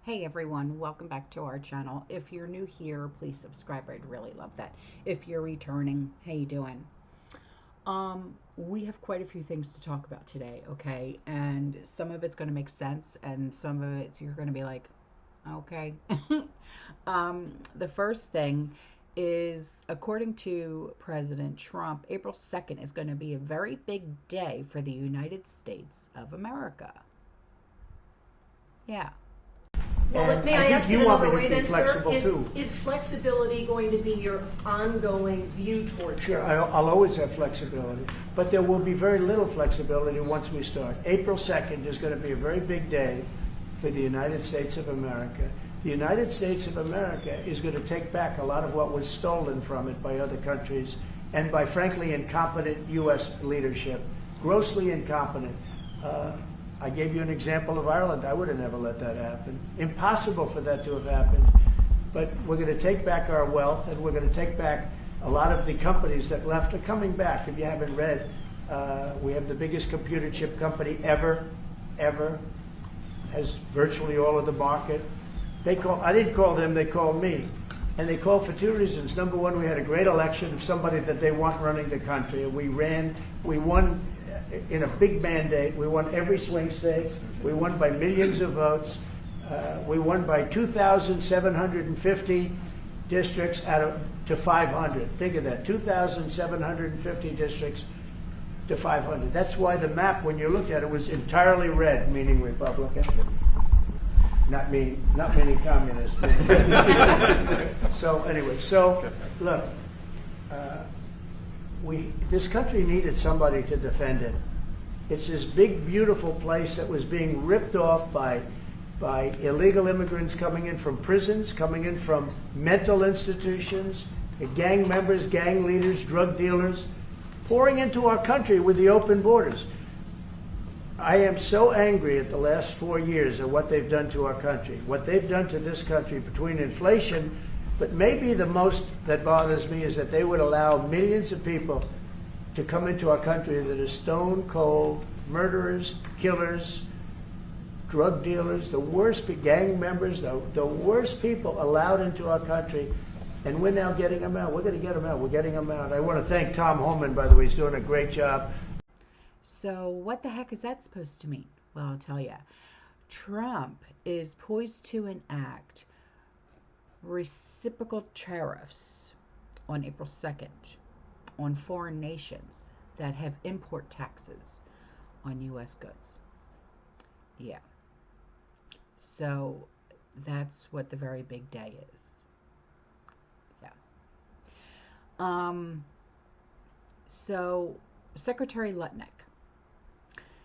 Hey everyone, welcome back to our channel. If you're new here, please subscribe. I'd really love that. If you're returning, how you doing? We have quite a few things to talk about today, okay? And some of it's going to make sense and some of it you're going to be like, okay. The first thing is, according to President Trump, April 2nd is going to be a very big day for the United States of America. Yeah. Well, And may I I think ask you it want another me to way be then, sir? flexible too. Is flexibility going to be your ongoing view towards Sure, things? I'll always have flexibility, but there will be very little flexibility once we start. April 2nd is going to be a very big day for the United States of America. The United States of America is going to take back a lot of what was stolen from it by other countries and by, frankly, incompetent U.S. leadership, grossly incompetent. I gave you an example of Ireland. I would have never let that happen. Impossible for that to have happened. But we're going to take back our wealth, and we're going to take back a lot of the companies that left are coming back. If you haven't read, we have the biggest computer chip company ever, has virtually all of the market. I didn't call them, they called me. And they called for two reasons. Number one, we had a great election of somebody that they want running the country. And we won in a big mandate. We won every swing state. We won by millions of votes. We won by 2,750 districts to 500. Think of that, 2,750 districts to 500. That's why the map, when you looked at it, was entirely red, meaning Republican. Not meaning communist. So anyway, look, this country needed somebody to defend it. It's this big, beautiful place that was being ripped off by illegal immigrants coming in from prisons, coming in from mental institutions, gang members, gang leaders, drug dealers, pouring into our country with the open borders. I am so angry at the last 4 years of what they've done to our country, what they've done to this country between inflation, but maybe the most that bothers me is that they would allow millions of people to come into our country that are stone cold murderers, killers, drug dealers, the worst gang members, the worst people allowed into our country. And we're now getting them out. We're going to get them out. We're getting them out. I want to thank Tom Homan, by the way. He's doing a great job. So what the heck is that supposed to mean? Well, I'll tell you. Trump is poised to enact reciprocal tariffs on April 2nd on foreign nations that have import taxes on U.S. goods. Yeah. So that's what the very big day is. Yeah. So Secretary Lutnick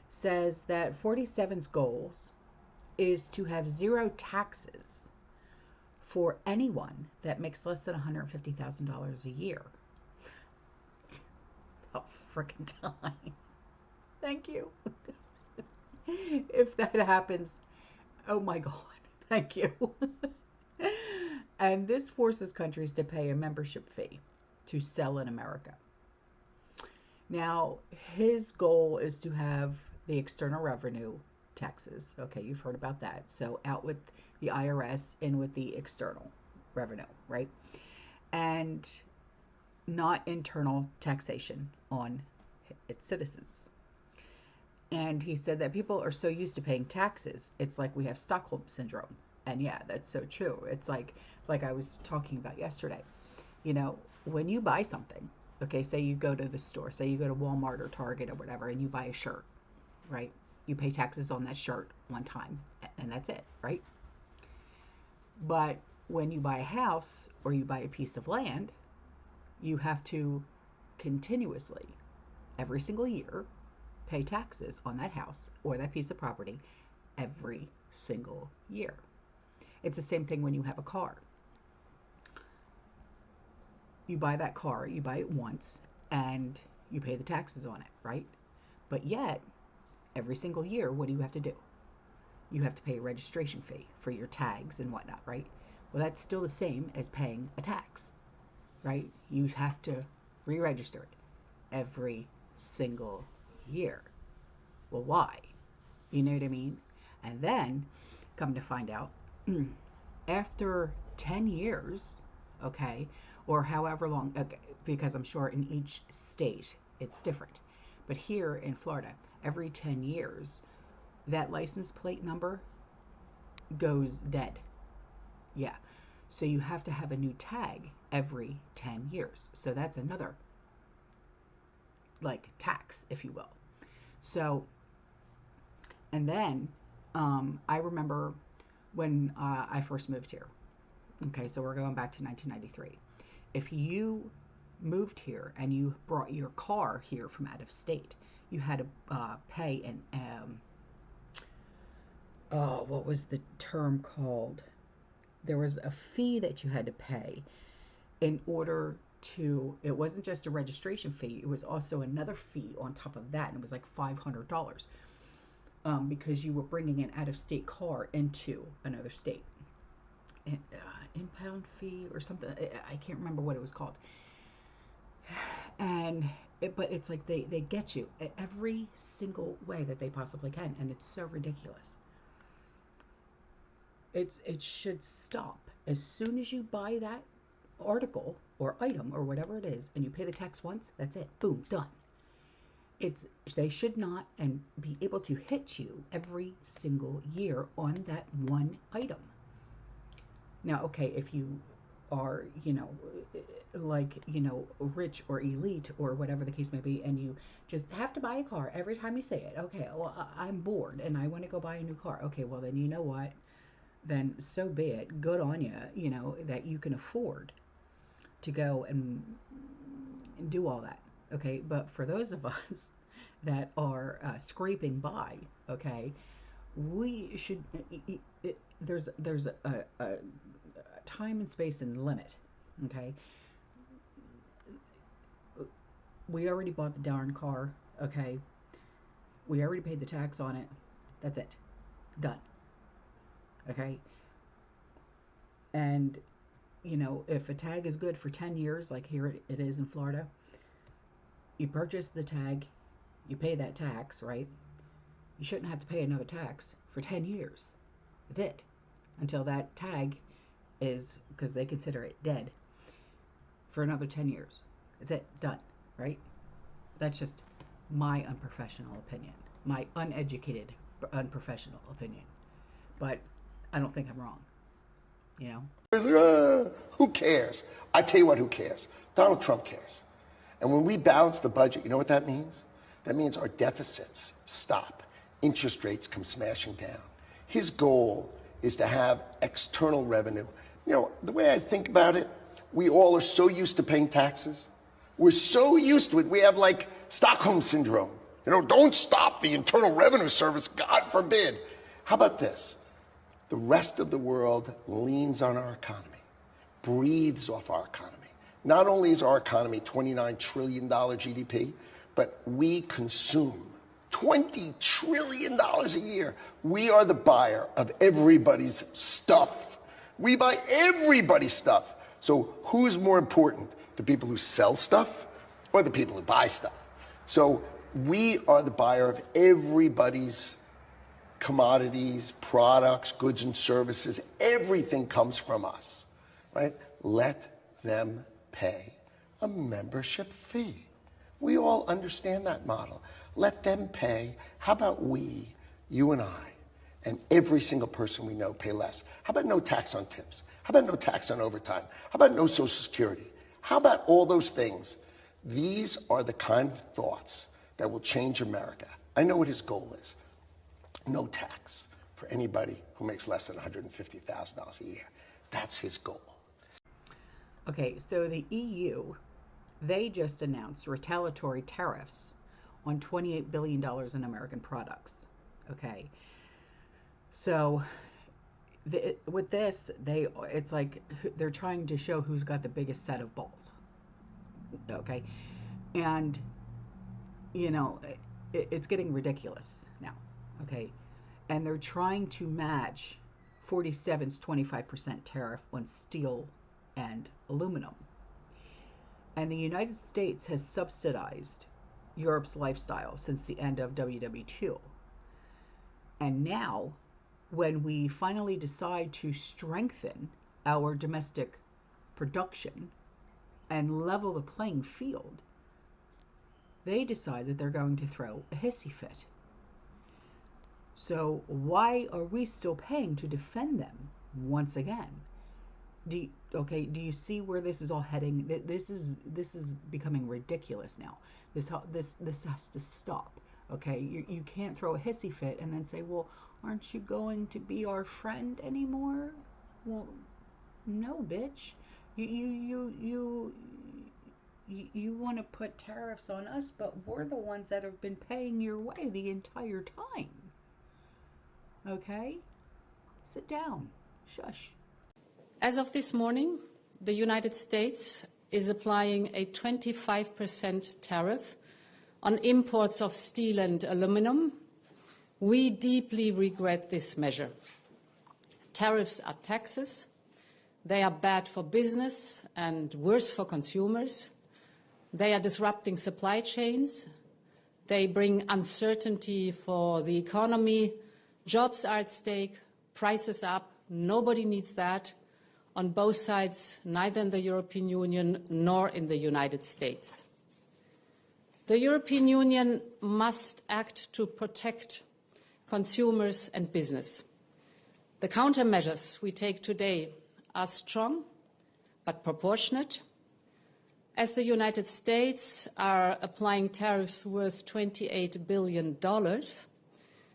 says that 47's goals is to have zero taxes for anyone that makes less than $150,000 a year. Oh, frickin' time. Thank you. If that happens, oh my God, thank you. And this forces countries to pay a membership fee to sell in America. Now, his goal is to have the external revenue taxes. Okay, you've heard about that. So out with the IRS, in with the external revenue, right? And not internal taxation on its citizens. And he said that people are so used to paying taxes, it's like we have Stockholm syndrome. And yeah, that's so true. It's like I was talking about yesterday. You know, when you buy something, okay, say you go to the store, say you go to Walmart or Target or whatever, and you buy a shirt, right? You pay taxes on that shirt one time, and that's it, right? But when you buy a house or you buy a piece of land, you have to continuously, every single year, pay taxes on that house or that piece of property every single year. It's the same thing when you have a car. You buy that car, you buy it once, and you pay the taxes on it, right? But yet, every single year, what do you have to do? You have to pay a registration fee for your tags and whatnot, right? Well, that's still the same as paying a tax, right? You have to re-register it every single year. Well, why? You know what I mean? And then, come to find out, After 10 years, okay, or however long, okay, because I'm sure in each state it's different, but here in Florida, every 10 years, that license plate number goes dead. Yeah. So you have to have a new tag every 10 years. So that's another, like, tax, if you will. So, and then I remember when I first moved here. Okay, so we're going back to 1993. If you moved here and you brought your car here from out of state, you had to pay an oh, what was the term called? There was a fee that you had to pay in order to, it wasn't just a registration fee, it was also another fee on top of that, and it was like $500 because you were bringing an out-of-state car into another state. Impound fee or something, I can't remember what it was called. And but it's like they get you every single way that they possibly can, and it's so ridiculous. It should stop as soon as you buy that article or item or whatever it is, and you pay the tax once. That's it. Boom, done. They should not and be able to hit you every single year on that one item. Now, okay, if you are, like, rich or elite or whatever the case may be, and you just have to buy a car every time you say it. Okay, well, I'm bored and I want to go buy a new car. Okay, well, then you know what? Then so be it. Good on you, that you can afford to go and do all that. Okay, but for those of us that are scraping by, okay, we should, there's a time and space and limit. Okay, we already bought the darn car. Okay, we already paid the tax on it. That's it. Done. Okay, and if a tag is good for 10 years, like here it is in Florida, you purchase the tag, you pay that tax, right? You shouldn't have to pay another tax for 10 years. That's it. Until that tag is, because they consider it dead, for another 10 years. That's it. Done. Right? That's just my unprofessional opinion. My uneducated, unprofessional opinion. But I don't think I'm wrong. Who cares? I tell you what, who cares? Donald Trump cares. And when we balance the budget, you know what that means? That means our deficits stop. Interest rates come smashing down. His goal is to have external revenue. The way I think about it, we all are so used to paying taxes. We're so used to it. We have like Stockholm syndrome. Don't stop the Internal Revenue Service, God forbid. How about this? The rest of the world leans on our economy, breathes off our economy. Not only is our economy $29 trillion GDP, but we consume $20 trillion a year. We are the buyer of everybody's stuff. We buy everybody's stuff. So who's more important, the people who sell stuff or the people who buy stuff? So we are the buyer of everybody's commodities, products, goods and services. Everything comes from us, right? Let them pay a membership fee. We all understand that model. Let them pay. How about we, you and I, and every single person we know pay less? How about no tax on tips? How about no tax on overtime? How about no Social Security? How about all those things? These are the kind of thoughts that will change America. I know what his goal is. No tax for anybody who makes less than $150,000 a year. That's his goal. Okay, so the EU, they just announced retaliatory tariffs on $28 billion in American products. Okay, so with this, it's like they're trying to show who's got the biggest set of balls. Okay, and it's getting ridiculous now. Okay, and they're trying to match 47's 25% tariff on steel and aluminum. And the United States has subsidized Europe's lifestyle since the end of WW2. And now when we finally decide to strengthen our domestic production and level the playing field, they decide that they're going to throw a hissy fit. So why are we still paying to defend them once again? Do you see where this is all heading? This is becoming ridiculous now. This has to stop. Okay, you can't throw a hissy fit and then say, well, aren't you going to be our friend anymore? Well, no, bitch. You want to put tariffs on us, but we're the ones that have been paying your way the entire time. Okay? Sit down. Shush. As of this morning, the United States is applying a 25% tariff on imports of steel and aluminum. We deeply regret this measure. Tariffs are taxes. They are bad for business and worse for consumers. They are disrupting supply chains. They bring uncertainty for the economy. Jobs are at stake, prices up. Nobody needs that on both sides, neither in the European Union nor in the United States. The European Union must act to protect consumers and business. The countermeasures we take today are strong but proportionate. As the United States are applying tariffs worth $28 billion,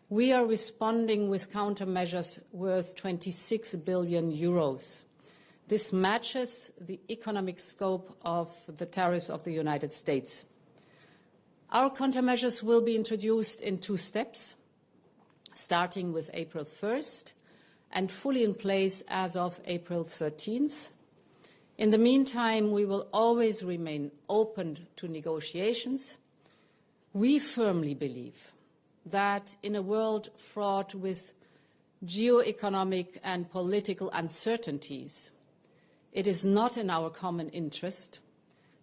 we are responding with countermeasures worth 26 billion euros. This matches the economic scope of the tariffs of the United States. Our countermeasures will be introduced in 2 steps, starting with April 1st and fully in place as of April 13th. In the meantime, we will always remain open to negotiations. We firmly believe that in a world fraught with geo-economic and political uncertainties, it is not in our common interest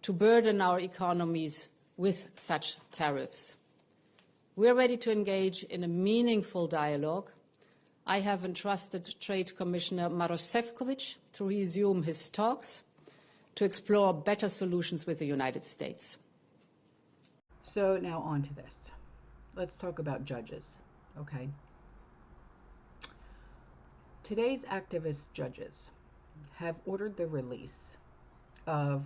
to burden our economies with such tariffs. We are ready to engage in a meaningful dialogue. I have entrusted Trade Commissioner Maroš Šefčovič to resume his talks to explore better solutions with the United States. So now on to this. Let's talk about judges, okay? Today's activist judges have ordered the release of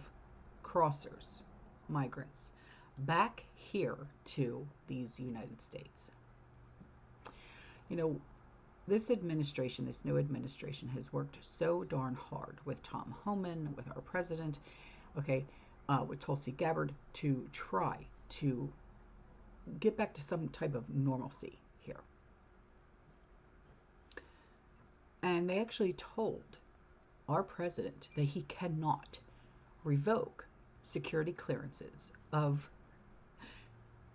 crossers, migrants, back here to these United States. You know, this administration, this new administration, has worked so darn hard with Tom Homan, with our president, okay, with Tulsi Gabbard, to try to get back to some type of normalcy here. And they actually told our president that he cannot revoke security clearances of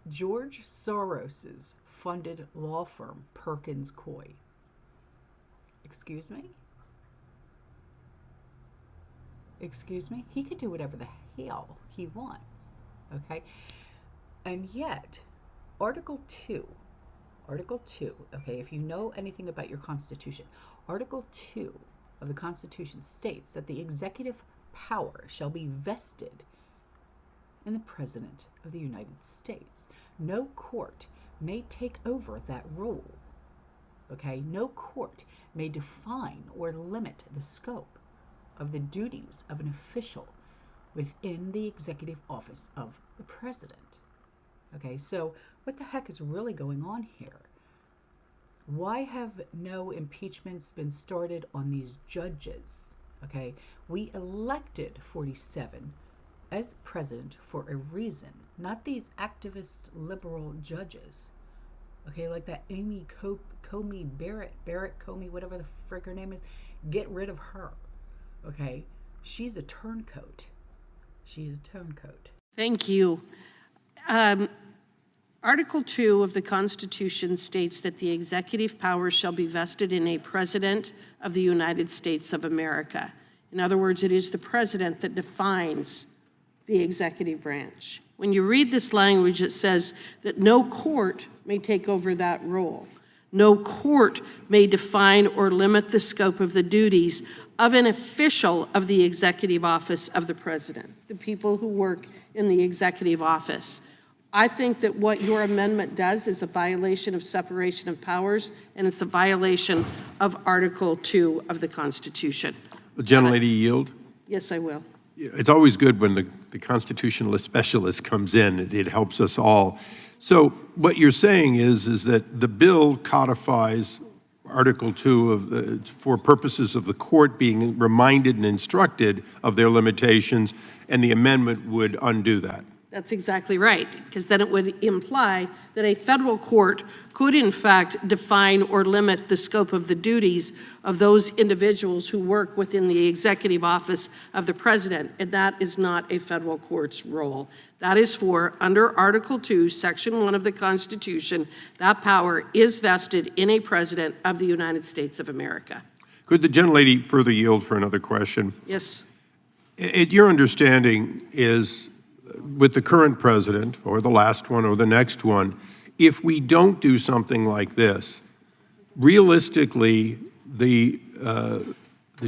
George Soros's funded law firm, Perkins Coie. Excuse me? Excuse me? He could do whatever the hell he wants, okay? And yet, Article 2, okay, if you know anything about your Constitution, Article 2 of the Constitution states that the executive power shall be vested in the President of the United States. No court may take over that role, okay? No court may define or limit the scope of the duties of an official within the executive office of the President. Okay, so what the heck is really going on here? Why have no impeachments been started on these judges? Okay, we elected 47 as president for a reason, not these activist liberal judges. Okay, like that Amy Comey Barrett Comey, whatever the frick her name is. Get rid of her. Okay, she's a turncoat. She's a turncoat. Thank you. Article 2 of the Constitution states that the executive power shall be vested in a President of the United States of America. In other words, it is the President that defines the executive branch. When you read this language, it says that no court may take over that role. No court may define or limit the scope of the duties of an official of the executive office of the president, the people who work in the executive office. I think that what your amendment does is a violation of separation of powers, and it's a violation of Article 2 of the Constitution. The gentlelady yield. Yes, I will. It's always good when the constitutionalist specialist comes in. It helps us all. So what you're saying is that the bill codifies Article 2 of for purposes of the court being reminded and instructed of their limitations, and the amendment would undo that. That's exactly right, because then it would imply that a federal court could in fact define or limit the scope of the duties of those individuals who work within the executive office of the president, and that is not a federal court's role. That is for, under Article 2, Section 1 of the Constitution, that power is vested in a president of the United States of America. Could the gentlelady further yield for another question? Yes. Your understanding is, with the current president, or the last one, or the next one, if we don't do something like this, realistically, the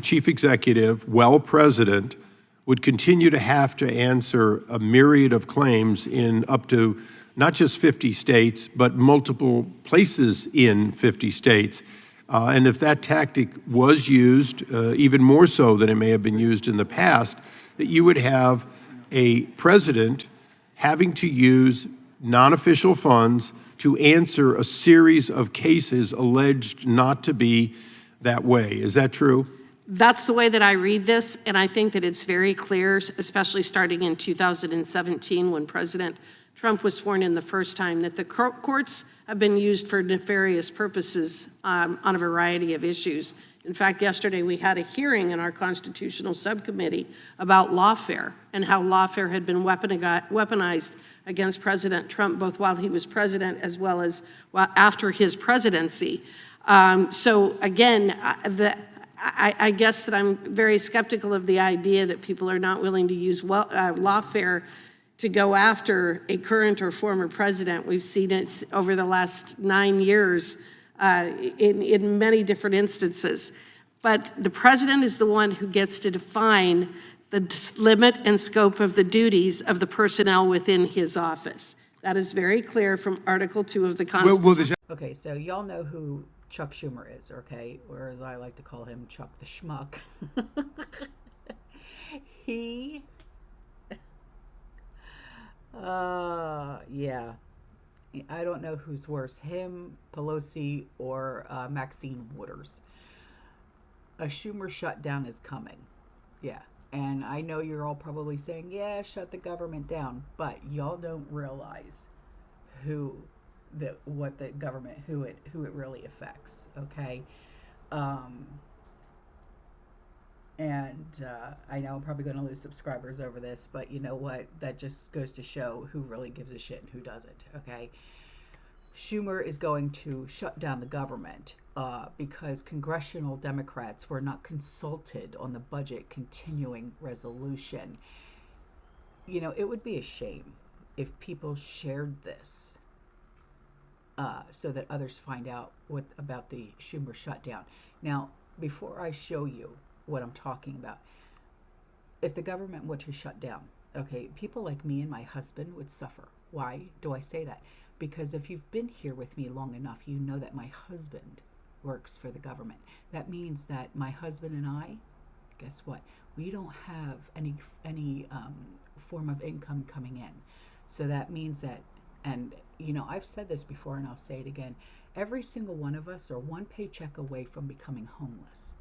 chief executive, president, would continue to have to answer a myriad of claims in up to not just 50 states, but multiple places in 50 states. And if that tactic was used, even more so than it may have been used in the past, that you would have a president having to use non-official funds to answer a series of cases alleged not to be that way. Is that true? That's the way that I read this, and I think that it's very clear, especially starting in 2017 when President Trump was sworn in the first time, that the courts have been used for nefarious purposes on a variety of issues. In fact, yesterday we had a hearing in our constitutional subcommittee about lawfare and how lawfare had been weaponized against President Trump, both while he was president as well as after his presidency. So again, I guess that I'm very skeptical of the idea that people are not willing to use lawfare to go after a current or former president. We've seen it over the last 9 years in many different instances. But the president is the one who gets to define the limit and scope of the duties of the personnel within his office. That is very clear from Article 2 of the Constitution. Okay, so y'all know who Chuck Schumer is, okay? Or as I like to call him, Chuck the Schmuck. He, yeah. I don't know who's worse, him, Pelosi, or Maxine Waters. A Schumer shutdown is coming. Yeah. And I know you're all probably saying, yeah, shut the government down. But y'all don't realize who it really affects, okay? I know I'm probably going to lose subscribers over this, but you know what? That just goes to show who really gives a shit and who doesn't, okay? Schumer is going to shut down the government because congressional Democrats were not consulted on the budget continuing resolution. You know, it would be a shame if people shared this so that others find out about the Schumer shutdown. Now, before I show you what I'm talking about, if the government were to shut down, okay, people like me and my husband would suffer. Why do I say that? Because if you've been here with me long enough, you know that my husband works for the government. That means that my husband and I, guess what? We don't have any form of income coming in. So that means that, and you know, I've said this before and I'll say it again, every single one of us are one paycheck away from becoming homeless.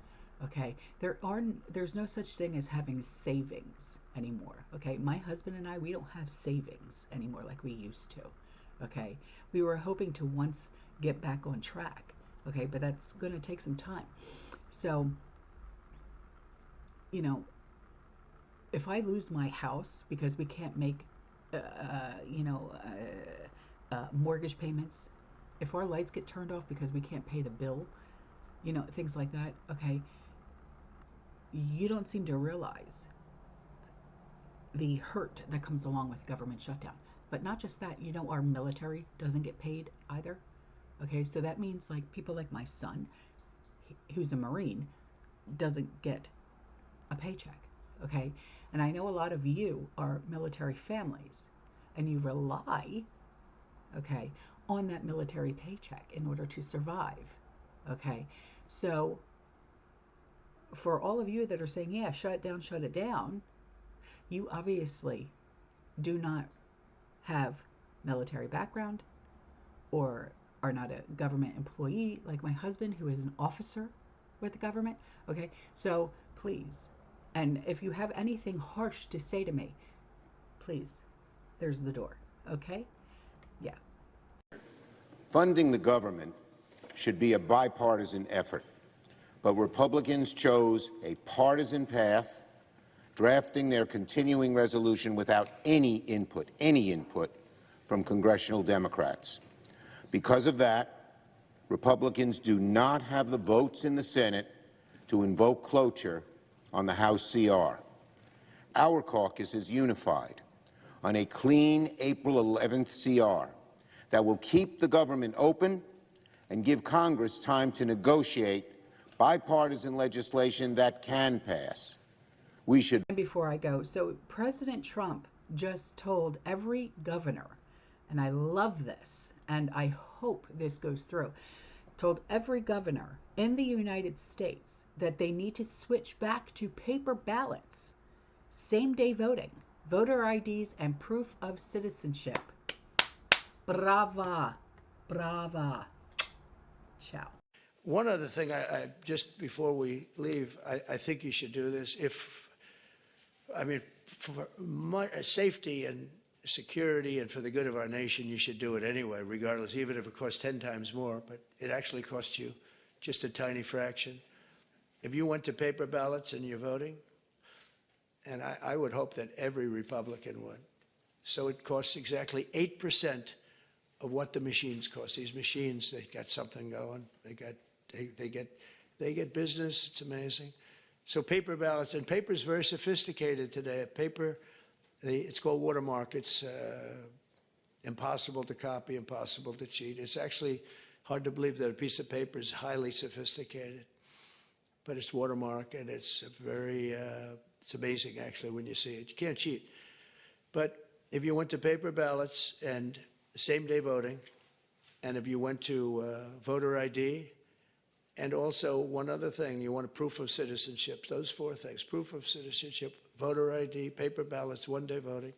Okay, there's no such thing as having savings anymore. Okay, my husband and I, we don't have savings anymore like we used to. Okay, we were hoping to once get back on track. Okay, but that's going to take some time. So, you know, if I lose my house because we can't make, mortgage payments, if our lights get turned off because we can't pay the bill, you know, things like that, okay, you don't seem to realize the hurt that comes along with government shutdown. But not just that, you know, our military doesn't get paid either. Okay, so that means like people like my son, who's a Marine, doesn't get a paycheck. Okay, and I know a lot of you are military families, and you rely, okay, on that military paycheck in order to survive. Okay, so for all of you that are saying, yeah, shut it down, you obviously do not have military background or are not a government employee like my husband, who is an officer with the government. Okay, so please, and if you have anything harsh to say to me, please, there's the door. Okay, yeah. Funding the government should be a bipartisan effort, but Republicans chose a partisan path, drafting their continuing resolution without any input from congressional Democrats. Because of that, Republicans do not have the votes in the Senate to invoke cloture on the House CR. Our caucus is unified on a clean April 11th CR that will keep the government open and give Congress time to negotiate bipartisan legislation that can pass. We should. And before I go, so President Trump just told every governor, and I love this, and I hope this goes through, told every governor in the United States that they need to switch back to paper ballots, same-day voting, voter IDs, and proof of citizenship. Brava, brava. Ciao. One other thing, I just before we leave, I think you should do this. For my safety and security and for the good of our nation, you should do it anyway, regardless, even if it costs 10 times more, but it actually costs you just a tiny fraction. If you went to paper ballots and you're voting, and I would hope that every Republican would, so it costs exactly 8% of what the machines cost. These machines, they got something going. They get business. It's amazing. So paper ballots, and paper is very sophisticated today. Paper, it's called watermark. It's impossible to copy, impossible to cheat. It's actually hard to believe that a piece of paper is highly sophisticated, but it's watermark, and it's very, it's amazing actually when you see it. You can't cheat. But if you went to paper ballots and same-day voting, and if you went to voter ID, and also one other thing, you want a proof of citizenship. Those four things: proof of citizenship, voter ID, paper ballots, one-day voting.